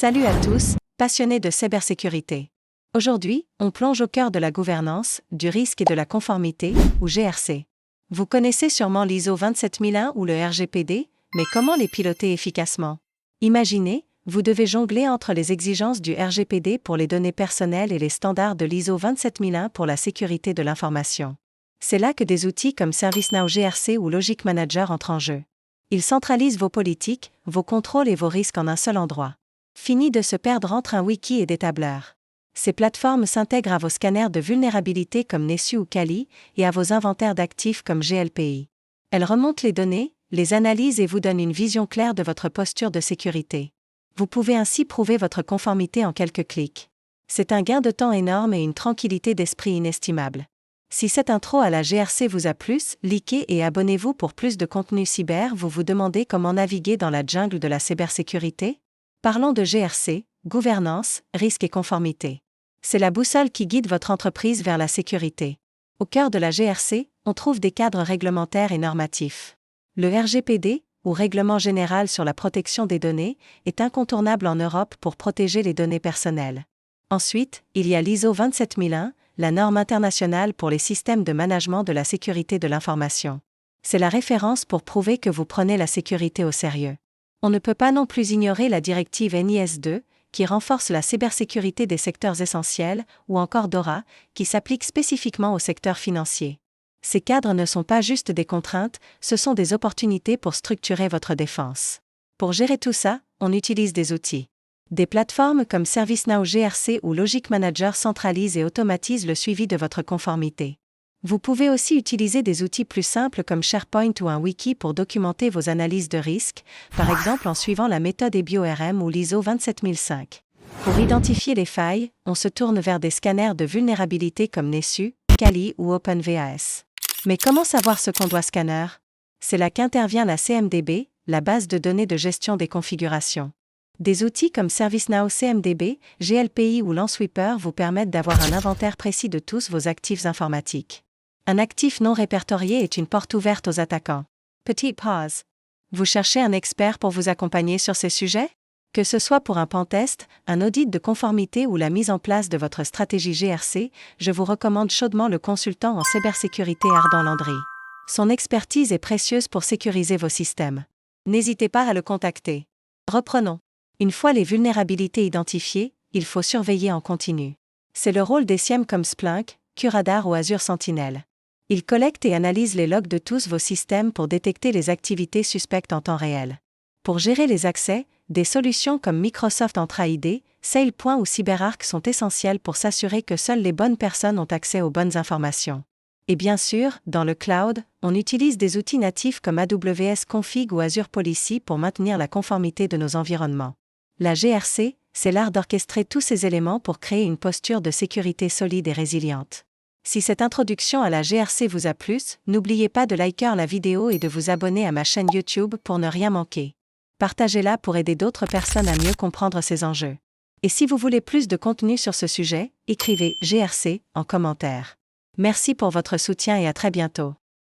Salut à tous, passionnés de cybersécurité. Aujourd'hui, on plonge au cœur de la gouvernance, du risque et de la conformité, ou GRC. Vous connaissez sûrement l'ISO 27001 ou le RGPD, mais comment les piloter efficacement? Imaginez, vous devez jongler entre les exigences du RGPD pour les données personnelles et les standards de l'ISO 27001 pour la sécurité de l'information. C'est là que des outils comme ServiceNow GRC ou Logic Manager entrent en jeu. Ils centralisent vos politiques, vos contrôles et vos risques en un seul endroit. Fini de se perdre entre un wiki et des tableurs. Ces plateformes s'intègrent à vos scanners de vulnérabilité comme Nessus ou Kali et à vos inventaires d'actifs comme GLPI. Elles remontent les données, les analysent et vous donnent une vision claire de votre posture de sécurité. Vous pouvez ainsi prouver votre conformité en quelques clics. C'est un gain de temps énorme et une tranquillité d'esprit inestimable. Si cette intro à la GRC vous a plu, likez et abonnez-vous pour plus de contenu cyber. Vous vous demandez comment naviguer dans la jungle de la cybersécurité? Parlons de GRC, gouvernance, risque et conformité. C'est la boussole qui guide votre entreprise vers la sécurité. Au cœur de la GRC, on trouve des cadres réglementaires et normatifs. Le RGPD, ou Règlement général sur la protection des données, est incontournable en Europe pour protéger les données personnelles. Ensuite, il y a l'ISO 27001, la norme internationale pour les systèmes de management de la sécurité de l'information. C'est la référence pour prouver que vous prenez la sécurité au sérieux. On ne peut pas non plus ignorer la directive NIS2, qui renforce la cybersécurité des secteurs essentiels, ou encore DORA, qui s'applique spécifiquement au secteur financier. Ces cadres ne sont pas juste des contraintes, ce sont des opportunités pour structurer votre défense. Pour gérer tout ça, on utilise des outils. Des plateformes comme ServiceNow GRC ou Logic Manager centralisent et automatisent le suivi de votre conformité. Vous pouvez aussi utiliser des outils plus simples comme SharePoint ou un wiki pour documenter vos analyses de risque, par exemple en suivant la méthode EBIO-RM ou l'ISO 27005. Pour identifier les failles, on se tourne vers des scanners de vulnérabilité comme Nessus, Kali ou OpenVAS. Mais comment savoir ce qu'on doit scanner? C'est là qu'intervient la CMDB, la base de données de gestion des configurations. Des outils comme ServiceNow CMDB, GLPI ou Lansweeper vous permettent d'avoir un inventaire précis de tous vos actifs informatiques. Un actif non répertorié est une porte ouverte aux attaquants. Petite pause. Vous cherchez un expert pour vous accompagner sur ces sujets? Que ce soit pour un pentest, un audit de conformité ou la mise en place de votre stratégie GRC, je vous recommande chaudement le consultant en cybersécurité Ardan Landry. Son expertise est précieuse pour sécuriser vos systèmes. N'hésitez pas à le contacter. Reprenons. Une fois les vulnérabilités identifiées, il faut surveiller en continu. C'est le rôle des SIEM comme Splunk, QRadar ou Azure Sentinel. Ils collectent et analysent les logs de tous vos systèmes pour détecter les activités suspectes en temps réel. Pour gérer les accès, des solutions comme Microsoft Entra ID, SailPoint ou CyberArk sont essentielles pour s'assurer que seules les bonnes personnes ont accès aux bonnes informations. Et bien sûr, dans le cloud, on utilise des outils natifs comme AWS Config ou Azure Policy pour maintenir la conformité de nos environnements. La GRC, c'est l'art d'orchestrer tous ces éléments pour créer une posture de sécurité solide et résiliente. Si cette introduction à la GRC vous a plu, n'oubliez pas de liker la vidéo et de vous abonner à ma chaîne YouTube pour ne rien manquer. Partagez-la pour aider d'autres personnes à mieux comprendre ces enjeux. Et si vous voulez plus de contenu sur ce sujet, écrivez GRC en commentaire. Merci pour votre soutien et à très bientôt.